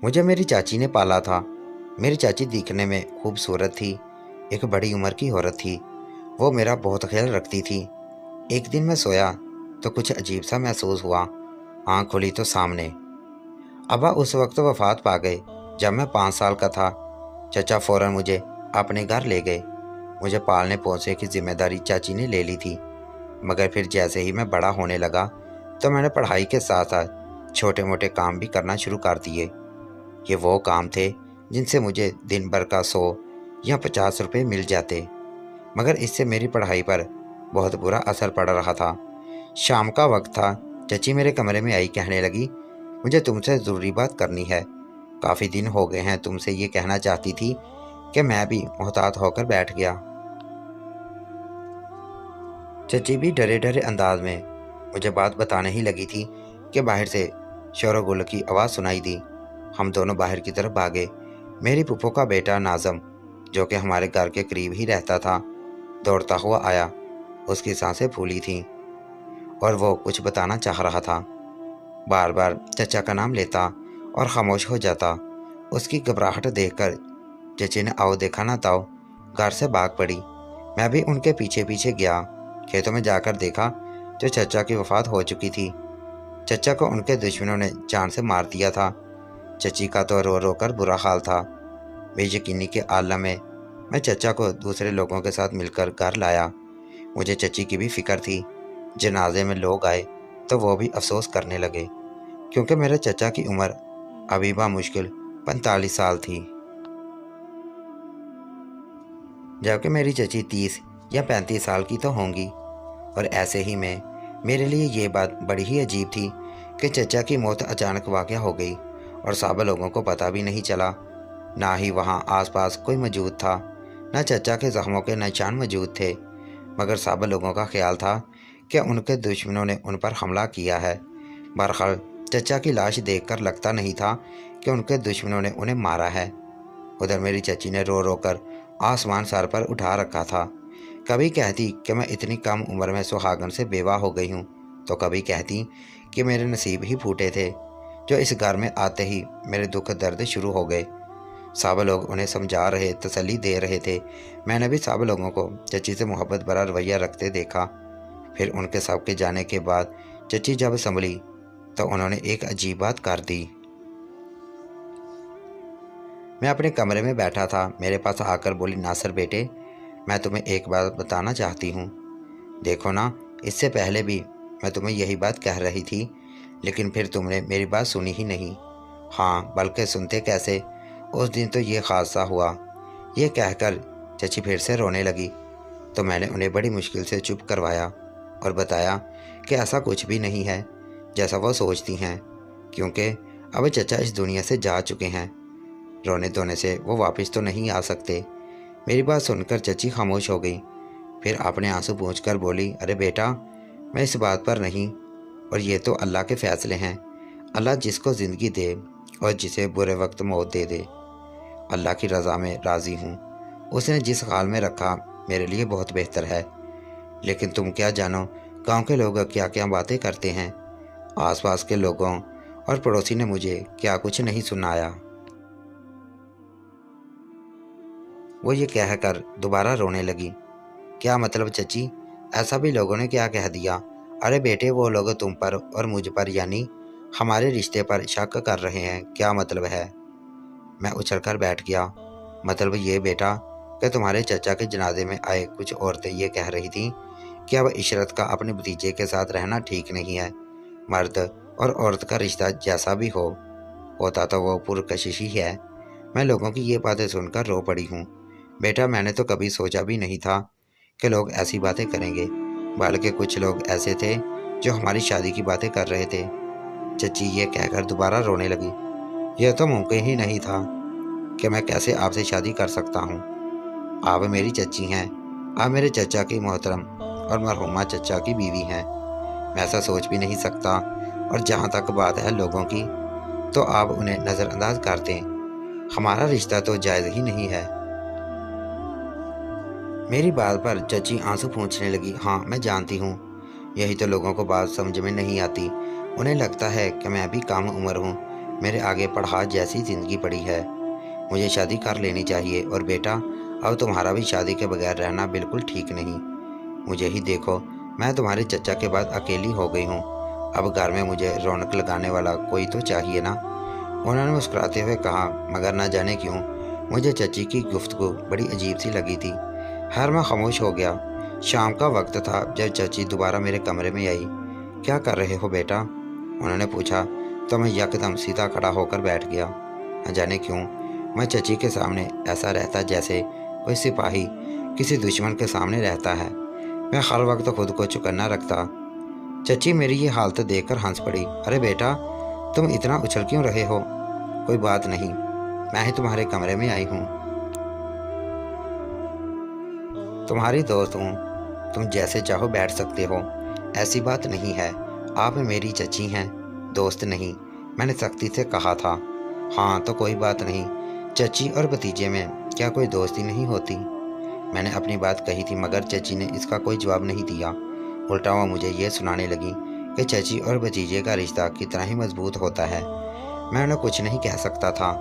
मुझे मेरी चाची ने पाला था। मेरी चाची दिखने में खूबसूरत थी, एक बड़ी उम्र की औरत थी। वो मेरा बहुत ख्याल रखती थी। एक दिन मैं सोया तो कुछ अजीब सा महसूस हुआ। आँख खुली तो सामने अब्बा उस वक्त वफात पा गए जब मैं 5 साल का था। चचा फौरन मुझे अपने घर ले गए। मुझे पालने पोसने की जिम्मेदारी चाची ने ले ली थी। मगर फिर जैसे ही मैं बड़ा होने लगा तो मैंने पढ़ाई के साथ साथ छोटे मोटे काम भी करना शुरू कर दिए। ये वो काम थे जिनसे मुझे दिन भर का 100 या 50 रुपये मिल जाते, मगर इससे मेरी पढ़ाई पर बहुत बुरा असर पड़ रहा था। शाम का वक्त था। चची मेरे कमरे में आई, कहने लगी, मुझे तुमसे ज़रूरी बात करनी है। काफ़ी दिन हो गए हैं तुमसे ये कहना चाहती थी कि मैं भी मोहतात होकर बैठ गया। चची भी डरे डरे अंदाज में मुझे बात बताने ही लगी थी कि बाहर से शोरगुल की आवाज़ सुनाई दी। हम दोनों बाहर की तरफ भागे। मेरी फूफो का बेटा नाज़म, जो कि हमारे घर के करीब ही रहता था, दौड़ता हुआ आया। उसकी सांसें फूली थीं और वो कुछ बताना चाह रहा था। बार बार चचा का नाम लेता और खामोश हो जाता। उसकी घबराहट देखकर चची ने आओ देखा ना ताओ घर से भाग पड़ी। मैं भी उनके पीछे पीछे गया। खेतों में जाकर देखा तो चचा की वफात हो चुकी थी। चचा को उनके दुश्मनों ने जान से मार दिया था। चची का तो रो रो कर बुरा हाल था। बेयकीनी के आलम में मैं चचा को दूसरे लोगों के साथ मिलकर घर लाया। मुझे चची की भी फिक्र थी। जनाजे में लोग आए तो वो भी अफसोस करने लगे, क्योंकि मेरे चचा की उम्र अभी मुश्किल 45 साल थी, जबकि मेरी चची 30 या 35 साल की तो होंगी। और ऐसे ही में मेरे लिए ये बात बड़ी ही अजीब थी कि चचा की मौत अचानक वाक़या हो गई और सब लोगों को पता भी नहीं चला। ना ही वहाँ आसपास कोई मौजूद था, न चचा के ज़ख्मों के निशान मौजूद थे। मगर सब लोगों का ख्याल था कि उनके दुश्मनों ने उन पर हमला किया है। बहरहाल चचा की लाश देखकर लगता नहीं था कि उनके दुश्मनों ने उन्हें मारा है। उधर मेरी चची ने रो रो कर आसमान सर पर उठा रखा था। कभी कहती कि मैं इतनी कम उम्र में सुहागन से बेवा हो गई हूँ, तो कभी कहती कि मेरे नसीब ही फूटे थे जो इस घर में आते ही मेरे दुख दर्द शुरू हो गए। सब लोग उन्हें समझा रहे, तसल्ली दे रहे थे। मैंने भी सब लोगों को चची से मोहब्बत भरा रवैया रखते देखा। फिर उनके सब के जाने के बाद चची जब संभली तो उन्होंने एक अजीब बात कर दी। मैं अपने कमरे में बैठा था, मेरे पास आकर बोली, नासिर बेटे, मैं तुम्हें एक बात बताना चाहती हूँ। देखो ना, इससे पहले भी मैं तुम्हें यही बात कह रही थी, लेकिन फिर तुमने मेरी बात सुनी ही नहीं। हाँ, बल्कि सुनते कैसे, उस दिन तो ये हादसा हुआ। ये कहकर चची फिर से रोने लगी, तो मैंने उन्हें बड़ी मुश्किल से चुप करवाया और बताया कि ऐसा कुछ भी नहीं है जैसा वो सोचती हैं, क्योंकि अब चचा इस दुनिया से जा चुके हैं। रोने धोने से वो वापस तो नहीं आ सकते। मेरी बात सुनकर चची खामोश हो गई। फिर अपने आंसू पोंछकर बोली, अरे बेटा, मैं इस बात पर नहीं, और ये तो अल्लाह के फ़ैसले हैं। अल्लाह जिसको ज़िंदगी दे और जिसे बुरे वक्त मौत दे दे। अल्लाह की रज़ा में राज़ी हूँ। उसने जिस हाल में रखा मेरे लिए बहुत बेहतर है। लेकिन तुम क्या जानो गांव के लोग क्या क्या बातें करते हैं। आसपास के लोगों और पड़ोसी ने मुझे क्या कुछ नहीं सुनाया। वो ये कहकर दोबारा रोने लगी। क्या मतलब चची, ऐसा भी लोगों ने क्या कह दिया? अरे बेटे, वो लोग तुम पर और मुझ पर, यानी हमारे रिश्ते पर शक कर रहे हैं। क्या मतलब है? मैं उछलकर बैठ गया। मतलब ये बेटा कि तुम्हारे चचा के जनाजे में आए कुछ औरतें ये कह रही थीं कि अब इशरत का अपने भतीजे के साथ रहना ठीक नहीं है। मर्द और औरत का रिश्ता जैसा भी होता तो वो पुरकशिश ही है। मैं लोगों की ये बातें सुनकर रो पड़ी हूँ। बेटा, मैंने तो कभी सोचा भी नहीं था कि लोग ऐसी बातें करेंगे, बल्कि कुछ लोग ऐसे थे जो हमारी शादी की बातें कर रहे थे। चची ये कहकर दोबारा रोने लगी। यह तो मुमकिन ही नहीं था कि मैं कैसे आपसे शादी कर सकता हूँ। आप मेरी चची हैं, आप मेरे चचा की मोहतरम और मरहुमा चचा की बीवी हैं। मैं ऐसा सोच भी नहीं सकता। और जहाँ तक बात है लोगों की, तो आप उन्हें नज़रअंदाज कर दें। हमारा रिश्ता तो जायज़ ही नहीं है। मेरी बात पर चची आंसू पोंछने लगी। हाँ, मैं जानती हूँ, यही तो लोगों को बात समझ में नहीं आती। उन्हें लगता है कि मैं भी कम उम्र हूँ, मेरे आगे पहाड़ जैसी ज़िंदगी पड़ी है। मुझे शादी कर लेनी चाहिए। और बेटा, अब तुम्हारा भी शादी के बगैर रहना बिल्कुल ठीक नहीं। मुझे ही देखो, मैं तुम्हारे चचा के बाद अकेली हो गई हूँ। अब घर में मुझे रौनक लगाने वाला कोई तो चाहिए ना। उन्होंने मुस्कुराते हुए कहा, मगर ना जाने क्यों मुझे चची की गुफ्तगू बड़ी अजीब सी लगी थी। हर मैं खामोश हो गया। शाम का वक्त था जब चची दोबारा मेरे कमरे में आई। क्या कर रहे हो बेटा? उन्होंने पूछा तो मैं यकदम सीधा खड़ा होकर बैठ गया। न जाने क्यों मैं चची के सामने ऐसा रहता जैसे कोई सिपाही किसी दुश्मन के सामने रहता है। मैं हर वक्त खुद को चौकन्ना रखता। चची मेरी ये हालत देखकर हंस पड़ी। अरे बेटा, तुम इतना उछल क्यों रहे हो? कोई बात नहीं, मैं ही तुम्हारे कमरे में आई हूँ, तुम्हारी दोस्त हूँ। तुम जैसे चाहो बैठ सकते हो। ऐसी बात नहीं है, आप मेरी चची हैं, दोस्त नहीं, मैंने सख्ती से कहा था। हाँ तो कोई बात नहीं, चची और भतीजे में क्या कोई दोस्ती नहीं होती? मैंने अपनी बात कही थी, मगर चची ने इसका कोई जवाब नहीं दिया। उल्टा वो मुझे ये सुनाने लगी कि चची और भतीजे का रिश्ता कितना ही मजबूत होता है। मैं उन्हें कुछ नहीं कह सकता था।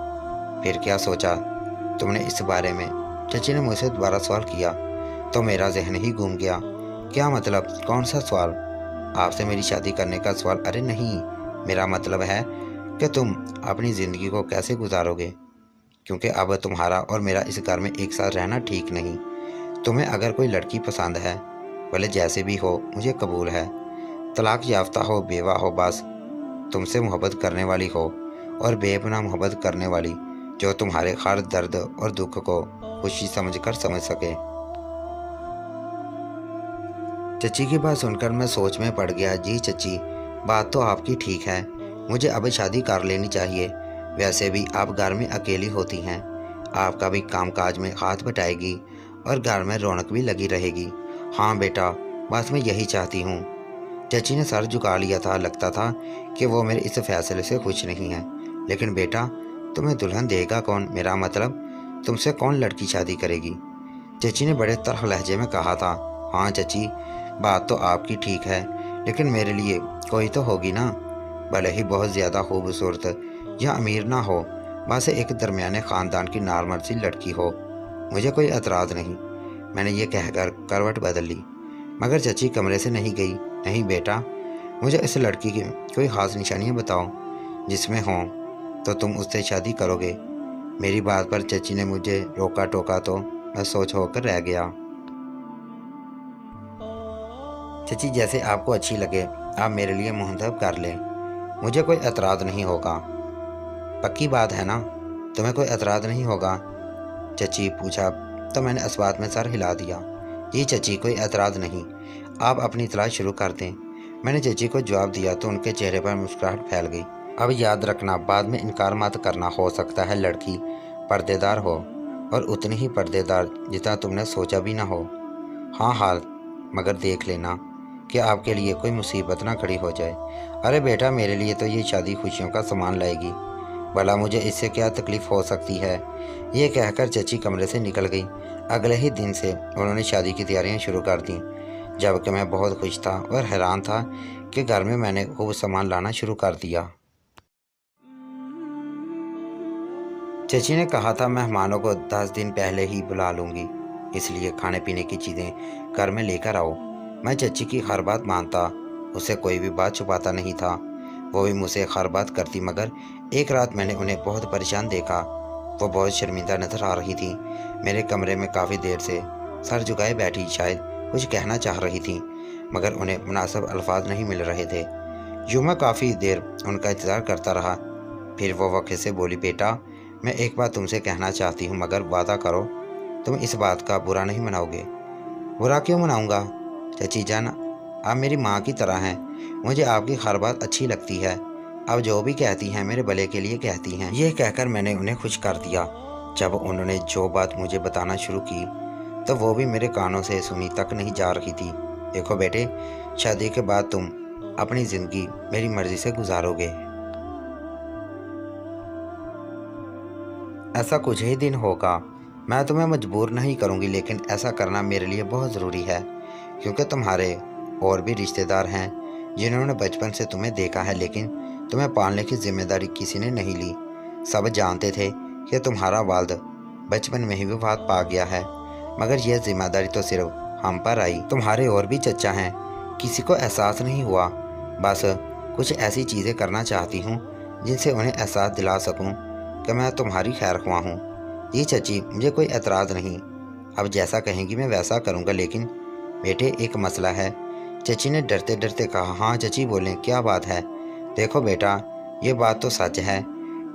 फिर क्या सोचा तुमने इस बारे में? चची ने मुझसे दोबारा सवाल किया तो मेरा जहन ही घूम गया। क्या मतलब? कौन सा सवाल? आपसे मेरी शादी करने का सवाल? अरे नहीं, मेरा मतलब है कि तुम अपनी ज़िंदगी को कैसे गुजारोगे, क्योंकि अब तुम्हारा और मेरा इस घर में एक साथ रहना ठीक नहीं। तुम्हें अगर कोई लड़की पसंद है, भले जैसे भी हो, मुझे कबूल है। तलाक याफ्ता हो, बेवा हो, बस तुमसे मोहब्बत करने वाली हो, और बेपनाह मोहब्बत करने वाली, जो तुम्हारे हर दर्द और दुख को खुशी समझकर समझ सके। चची की बात सुनकर मैं सोच में पड़ गया। जी चची, बात तो आपकी ठीक है, मुझे अब शादी कर लेनी चाहिए। वैसे भी आप घर में अकेली होती हैं, आपका भी कामकाज में हाथ बटाएगी और घर में रौनक भी लगी रहेगी। हाँ बेटा, बस मैं यही चाहती हूँ। चची ने सर झुका लिया था। लगता था कि वो मेरे इस फैसले से खुश नहीं है। लेकिन बेटा, तुम्हें दुल्हन देगा कौन? मेरा मतलब, तुमसे कौन लड़की शादी करेगी? चची ने बड़े तल्ख लहजे में कहा था। हाँ चची, बात तो आपकी ठीक है, लेकिन मेरे लिए कोई तो होगी ना, भले ही बहुत ज़्यादा खूबसूरत या अमीर ना हो, बस एक दरमियाने ख़ानदान की नॉर्मल सी लड़की हो। मुझे कोई एतराज़ नहीं। मैंने ये कहकर करवट बदल ली, मगर चची कमरे से नहीं गई। नहीं बेटा, मुझे इस लड़की की कोई ख़ास निशानियाँ बताओ, जिसमें हों तो तुम उससे शादी करोगे। मेरी बात पर चची ने मुझे रोका टोका तो मैं सोच होकर रह गया। चची, जैसे आपको अच्छी लगे आप मेरे लिए मुंतखब कर लें, मुझे कोई एतराज़ नहीं होगा। पक्की बात है ना? तुम्हें कोई एतराज़ नहीं होगा? चची पूछा तो मैंने इस बात में सर हिला दिया। जी चची, कोई एतराज़ नहीं, आप अपनी तलाश शुरू कर दें। मैंने चची को जवाब दिया तो उनके चेहरे पर मुस्कुराहट फैल गई। अब याद रखना, बाद में इनकार मत करना। हो सकता है लड़की पर्देदार हो, और उतनी ही पर्देदार जितना तुमने सोचा भी ना हो। हाँ हाल, मगर देख लेना कि आपके लिए कोई मुसीबत ना खड़ी हो जाए। अरे बेटा, मेरे लिए तो ये शादी खुशियों का सामान लाएगी, भला मुझे इससे क्या तकलीफ़ हो सकती है? ये कहकर चची कमरे से निकल गई। अगले ही दिन से उन्होंने शादी की तैयारियां शुरू कर दी, जबकि मैं बहुत खुश था और हैरान था कि घर में मैंने खूब सामान लाना शुरू कर दिया। चची ने कहा था मेहमानों को 10 दिन पहले ही बुला लूँगी, इसलिए खाने पीने की चीज़ें घर में लेकर आओ। मैं चची की हर बात मानता, उसे कोई भी बात छुपाता नहीं था। वो भी मुझसे हर बात करती, मगर एक रात मैंने उन्हें बहुत परेशान देखा। वो बहुत शर्मिंदा नज़र आ रही थी। मेरे कमरे में काफ़ी देर से सर झुकाए बैठी, शायद कुछ कहना चाह रही थी, मगर उन्हें मुनासिब अल्फाज नहीं मिल रहे थे। यूँ मैं काफ़ी देर उनका इंतज़ार करता रहा। फिर वो वक़्त से बोली, बेटा, मैं एक बात तुमसे कहना चाहती हूँ, मगर वादा करो तुम इस बात का बुरा नहीं मनाओगे। बुरा क्यों मनाऊंगा? चची जान, आप मेरी माँ की तरह हैं, मुझे आपकी हर बात अच्छी लगती है। आप जो भी कहती हैं मेरे भले के लिए कहती हैं। यह कहकर मैंने उन्हें खुश कर दिया। जब उन्होंने जो बात मुझे बताना शुरू की तो वो भी मेरे कानों से सुनी तक नहीं जा रही थी। देखो बेटे, शादी के बाद तुम अपनी ज़िंदगी मेरी मर्ज़ी से गुजारोगे। ऐसा कुछ ही दिन होगा। मैं तुम्हें मजबूर नहीं करूँगी, लेकिन ऐसा करना मेरे लिए बहुत ज़रूरी है, क्योंकि तुम्हारे और भी रिश्तेदार हैं जिन्होंने बचपन से तुम्हें देखा है, लेकिन तुम्हें पालने की जिम्मेदारी किसी ने नहीं ली। सब जानते थे कि तुम्हारा वाल्द बचपन में ही वफात पा गया है, मगर यह जिम्मेदारी तो सिर्फ हम पर आई। तुम्हारे और भी चचा हैं, किसी को एहसास नहीं हुआ। बस कुछ ऐसी चीज़ें करना चाहती हूँ जिनसे उन्हें एहसास दिला सकूँ कि मैं तुम्हारी खैर ख्वाह हूँ। जी चची, मुझे कोई एतराज़ नहीं, अब जैसा कहेंगी मैं वैसा करूँगा। लेकिन बेटे, एक मसला है। चची ने डरते डरते कहा। हाँ चची बोलें, क्या बात है? देखो बेटा, ये बात तो सच है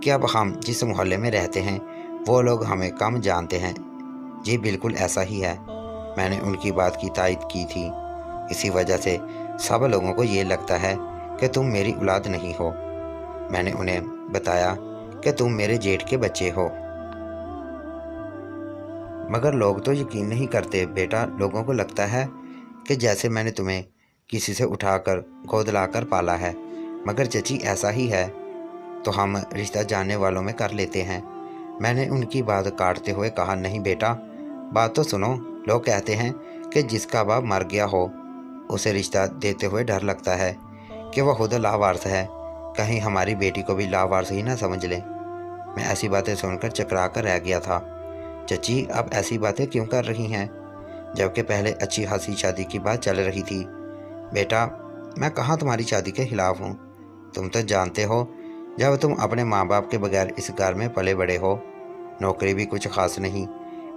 कि अब हम जिस मोहल्ले में रहते हैं वो लोग हमें कम जानते हैं। जी बिल्कुल ऐसा ही है। मैंने उनकी बात की तायद की थी। इसी वजह से सब लोगों को ये लगता है कि तुम मेरी औलाद नहीं हो। मैंने उन्हें बताया कि तुम मेरे जेठ के बच्चे हो, मगर लोग तो यकीन नहीं करते बेटा। लोगों को लगता है कि जैसे मैंने तुम्हें किसी से उठाकर गोद लाकर पाला है, मगर चची ऐसा ही है। तो हम रिश्ता जानने वालों में कर लेते हैं। मैंने उनकी बात काटते हुए कहा। नहीं बेटा, बात तो सुनो। लोग कहते हैं कि जिसका बाप मर गया हो उसे रिश्ता देते हुए डर लगता है कि वह खुद लावारिस है, कहीं हमारी बेटी को भी लावारिस ही ना समझ ले। मैं ऐसी बातें सुनकर चकरा कर रह गया था। चची अब ऐसी बातें क्यों कर रही हैं, जबकि पहले अच्छी खासी शादी की बात चल रही थी? बेटा, मैं कहाँ तुम्हारी शादी के खिलाफ हूँ। तुम तो जानते हो, जब तुम अपने माँ बाप के बगैर इस घर में पले बड़े हो, नौकरी भी कुछ खास नहीं,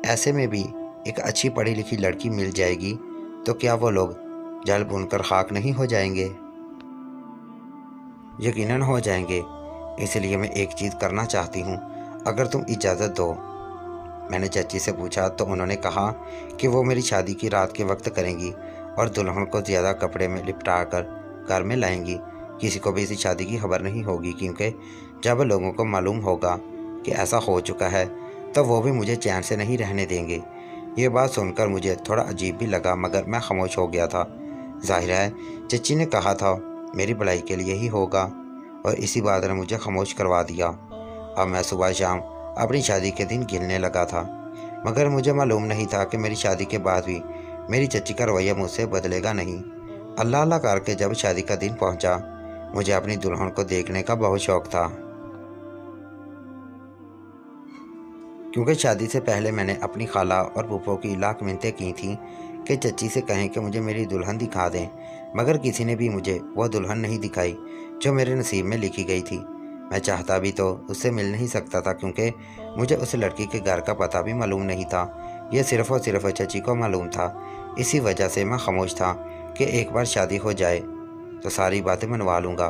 ऐसे में भी एक अच्छी पढ़ी लिखी लड़की मिल जाएगी तो क्या वो लोग जल भूनकर खाक नहीं हो जाएंगे? यकीनन हो जाएंगे। इसलिए मैं एक चीज़ करना चाहती हूँ, अगर तुम इजाज़त दो। मैंने चाची से पूछा तो उन्होंने कहा कि वो मेरी शादी की रात के वक्त करेंगी और दुल्हन को ज़्यादा कपड़े में लिपटा कर घर में लाएंगी। किसी को भी इसी शादी की खबर नहीं होगी, क्योंकि जब लोगों को मालूम होगा कि ऐसा हो चुका है तो वो भी मुझे चैन से नहीं रहने देंगे। ये बात सुनकर मुझे थोड़ा अजीब भी लगा, मगर मैं खामोश हो गया था। जाहिर है चची ने कहा था मेरी भलाई के लिए ही होगा, और इसी बात ने मुझे खामोश करवा दिया। अब मैं सुबह शाम अपनी शादी के दिन गिनने लगा था, मगर मुझे मालूम नहीं था कि मेरी शादी के बाद भी मेरी चची का रवैया मुझसे बदलेगा नहीं। अल्लाह अल्लाह करके जब शादी का दिन पहुंचा, मुझे अपनी दुल्हन को देखने का बहुत शौक था, क्योंकि शादी से पहले मैंने अपनी खाला और फूफो की लाख मिन्नतें की थीं कि चची से कहें कि मुझे मेरी दुल्हन दिखा दें, मगर किसी ने भी मुझे वह दुल्हन नहीं दिखाई जो मेरे नसीब में लिखी गई थी। मैं चाहता भी तो उससे मिल नहीं सकता था, क्योंकि मुझे उस लड़की के घर का पता भी मालूम नहीं था। यह सिर्फ़ और सिर्फ चची को मालूम था। इसी वजह से मैं खामोश था कि एक बार शादी हो जाए तो सारी बातें मनवा लूँगा।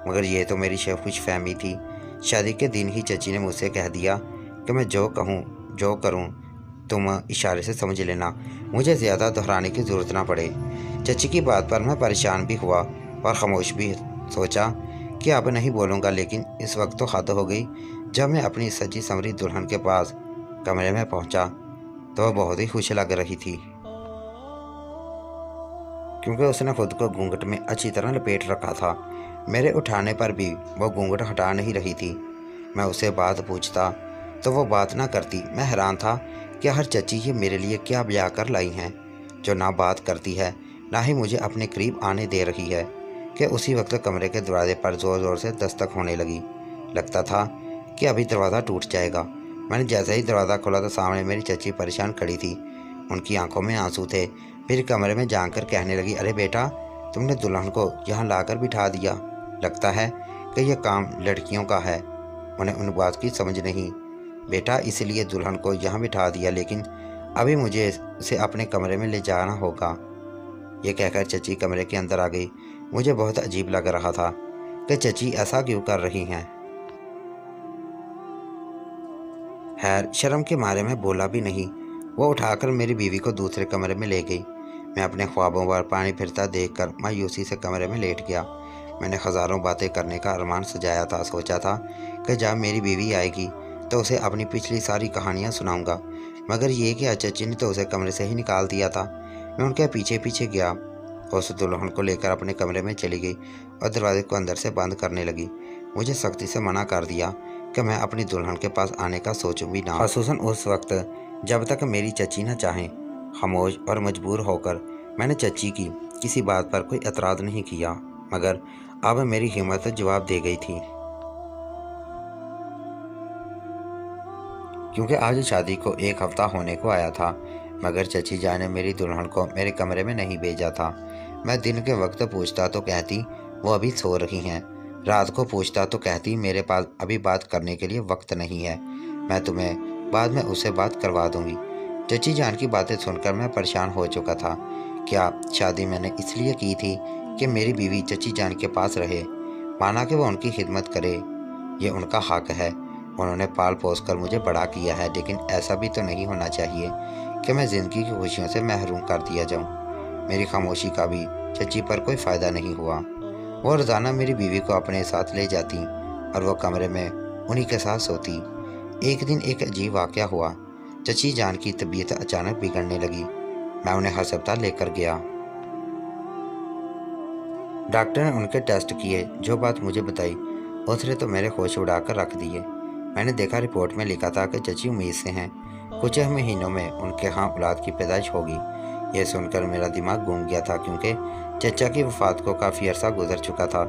मगर ये तो मेरी खुश फहमी थी। शादी के दिन ही चची ने मुझसे कह दिया कि मैं जो कहूँ जो करूँ तुम इशारे से समझ लेना, मुझे ज़्यादा दोहराने की ज़रूरत ना पड़े। चची की बात पर मैं परेशान भी हुआ और ख़ामोश भी। सोचा कि अब नहीं बोलूँगा, लेकिन इस वक्त तो हद हो गई। जब मैं अपनी सजी संवरी दुल्हन के पास कमरे में पहुँचा तो वह बहुत ही खुश लग रही थी, क्योंकि उसने खुद को घूंघट में अच्छी तरह लपेट रखा था। मेरे उठाने पर भी वो घूंघट हटा नहीं रही थी। मैं उससे बात पूछता तो वो बात ना करती। मैं हैरान था कि हर चची ये मेरे लिए क्या ब्याह कर लाई हैं, जो ना बात करती है ना ही मुझे अपने करीब आने दे रही है। कि उसी वक्त कमरे के दरवाजे पर ज़ोर ज़ोर से दस्तक होने लगी। लगता था कि अभी दरवाज़ा टूट जाएगा। मैंने जैसे ही दरवाज़ा खोला तो सामने मेरी चची परेशान खड़ी थी। उनकी आंखों में आंसू थे। फिर कमरे में जानकर कहने लगी, अरे बेटा, तुमने दुल्हन को यहाँ लाकर बिठा दिया। लगता है कि यह काम लड़कियों का है। उन्हें उन बात की समझ नहीं। बेटा, इसलिए दुल्हन को यहाँ बिठा दिया, लेकिन अभी मुझे उसे अपने कमरे में ले जाना होगा। ये कहकर चची कमरे के अंदर आ गई। मुझे बहुत अजीब लग रहा था कि चची ऐसा क्यों कर रही हैं। खैर, शर्म के मारे में बोला भी नहीं। वो उठाकर मेरी बीवी को दूसरे कमरे में ले गई। मैं अपने ख्वाबों पर पानी फिरता देखकर मायूसी से कमरे में लेट गया। मैंने हज़ारों बातें करने का अरमान सजाया था। सोचा था कि जब मेरी बीवी आएगी तो उसे अपनी पिछली सारी कहानियाँ सुनाऊंगा, मगर ये कि चची ने तो उसे कमरे से ही निकाल दिया था। मैं उनके पीछे पीछे गया और उस दुल्हन को लेकर अपने कमरे में चली गई और दरवाजे को अंदर से बंद करने लगी। मुझे सख्ती से मना कर दिया कि मैं अपनी दुल्हन के पास आने का सोचूं भी ना, ख़ुसूसन उस वक्त जब तक मेरी चची न चाहें। खामोश और मजबूर होकर मैंने चची की किसी बात पर कोई एतराज़ नहीं किया, मगर अब मेरी हिम्मत जवाब दे गई थी, क्योंकि आज शादी को 1 हफ्ता होने को आया था, मगर चची जान ने मेरी दुल्हन को मेरे कमरे में नहीं भेजा था। मैं दिन के वक्त पूछता तो कहती वो अभी सो रही हैं, रात को पूछता तो कहती मेरे पास अभी बात करने के लिए वक्त नहीं है, मैं तुम्हें बाद में उससे बात करवा दूंगी। चची जान की बातें सुनकर मैं परेशान हो चुका था। क्या शादी मैंने इसलिए की थी कि मेरी बीवी चची जान के पास रहे, माना कि वो उनकी खिदमत करे, ये उनका हक है। उन्होंने पाल पोस कर मुझे बड़ा किया है, लेकिन ऐसा भी तो नहीं होना चाहिए कि मैं ज़िंदगी की खुशियों से महरूम कर दिया जाऊं। मेरी खामोशी का भी चची पर कोई फ़ायदा नहीं हुआ। वो रोज़ाना मेरी बीवी को अपने साथ ले जाती और वो कमरे में उन्हीं के साथ सोती। एक दिन एक अजीब वाक़या हुआ। चची जान की तबीयत अचानक बिगड़ने लगी। मैं उन्हें अस्पताल लेकर गया। डॉक्टर ने उनके टेस्ट किए, जो बात मुझे बताई उसने तो मेरे होश उड़ाकर रख दिए। मैंने देखा रिपोर्ट में लिखा था कि चची उम्मीद से हैं, कुछ महीनों में उनके यहाँ औलाद की पैदाइश होगी। ये सुनकर मेरा दिमाग घूम गया था, क्योंकि चचा की वफ़ात को काफ़ी अरसा गुजर चुका था,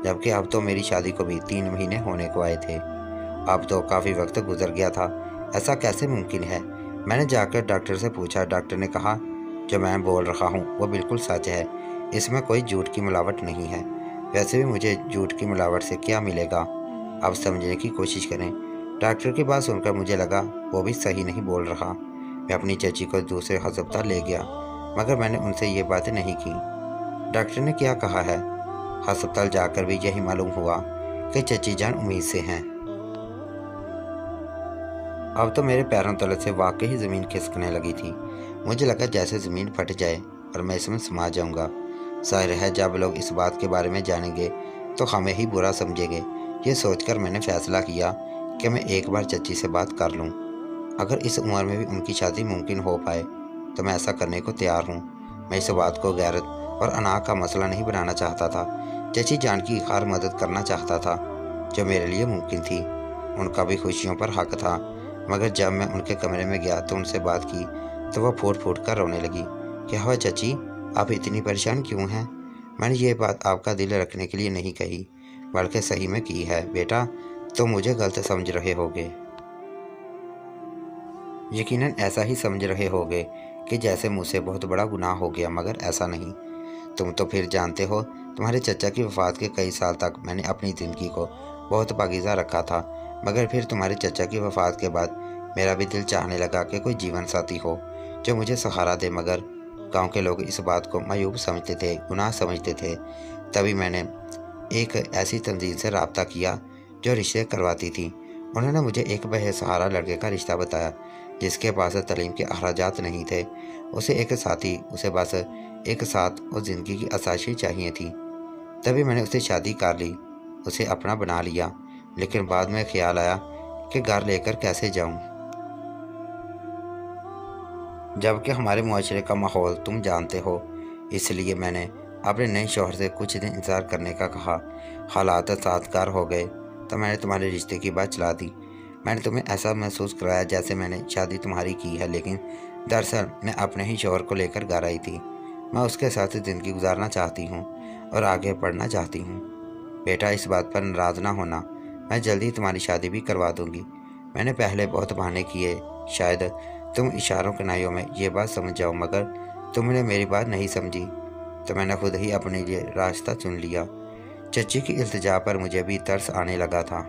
जबकि अब तो मेरी शादी को भी 3 महीने होने को आए थे। अब तो काफ़ी वक्त गुजर गया था, ऐसा कैसे मुमकिन है? मैंने जाकर डॉक्टर से पूछा। डॉक्टर ने कहा जो मैं बोल रहा हूँ वो बिल्कुल सच है, इसमें कोई झूठ की मिलावट नहीं है। वैसे भी मुझे झूठ की मिलावट से क्या मिलेगा, अब समझने की कोशिश करें। डॉक्टर की बात सुनकर मुझे लगा वो भी सही नहीं बोल रहा। मैं अपनी चाची को दूसरे अस्पताल ले गया, मगर मैंने उनसे ये बातें नहीं की। डॉक्टर ने क्या कहा है, अस्पताल जाकर भी यही मालूम हुआ कि चची जान उम्मीद से हैं। अब तो मेरे पैरों तले से वाकई ज़मीन खिसकने लगी थी। मुझे लगा जैसे ज़मीन फट जाए और मैं इसमें समा जाऊंगा। जाहिर है जब लोग इस बात के बारे में जानेंगे तो हमें ही बुरा समझेंगे। ये सोचकर मैंने फैसला किया कि मैं एक बार चची से बात कर लूं। अगर इस उम्र में भी उनकी शादी मुमकिन हो पाए तो मैं ऐसा करने को तैयार हूँ। मैं इस बात को गैरत और अनाज का मसला नहीं बनाना चाहता था। चची जान की हर मदद करना चाहता था जो मेरे लिए मुमकिन थी। उनका भी खुशियों पर हक था। मगर जब मैं उनके कमरे में गया तो उनसे बात की तो वह फूट फूट कर रोने लगी। क्या हुआ चाची, आप इतनी परेशान क्यों हैं? मैंने ये बात आपका दिल रखने के लिए नहीं कही, बल्कि सही में की है। बेटा, तो मुझे गलत समझ रहे होगे। यकीनन ऐसा ही समझ रहे होगे कि जैसे मुझसे बहुत बड़ा गुनाह हो गया, मगर ऐसा नहीं। तुम तो फिर जानते हो, तुम्हारे चचा की वफ़ात के कई साल तक मैंने अपनी ज़िंदगी को बहुत पाकीज़ा रखा था, मगर फिर तुम्हारे चचा की वफ़ात के बाद मेरा भी दिल चाहने लगा कि कोई जीवन साथी हो जो मुझे सहारा दे। मगर गांव के लोग इस बात को मायूब समझते थे, गुनाह समझते थे। तभी मैंने एक ऐसी तंजीम से रब्ता किया जो रिश्ते करवाती थी। उन्होंने मुझे एक बेसहारा लड़के का रिश्ता बताया जिसके पास तालीम के अखराजात नहीं थे। उसे एक साथी, उसे बस एक साथ और ज़िंदगी की आसाइशें चाहिए थी। तभी मैंने उससे शादी कर ली, उसे अपना बना लिया। लेकिन बाद में ख्याल आया कि घर लेकर कैसे जाऊं, जबकि हमारे मुआशरे का माहौल तुम जानते हो। इसलिए मैंने अपने नए शौहर से कुछ दिन इंतज़ार करने का कहा। हालात साजगार हो गए तो मैंने तुम्हारे रिश्ते की बात चला दी। मैंने तुम्हें ऐसा महसूस कराया जैसे मैंने शादी तुम्हारी की है, लेकिन दरअसल मैं अपने ही शौहर को लेकर घर आई थी। मैं उसके साथ ज़िंदगी गुजारना चाहती हूँ और आगे बढ़ना चाहती हूँ। बेटा, इस बात पर नाराज़ ना होना, मैं जल्दी तुम्हारी शादी भी करवा दूंगी। मैंने पहले बहुत बहाने किए, शायद तुम इशारों कनाइयों में ये बात समझ जाओ, मगर तुमने मेरी बात नहीं समझी, तो मैंने खुद ही अपने लिए रास्ता चुन लिया। चची की इल्तिजा पर मुझे भी तरस आने लगा था।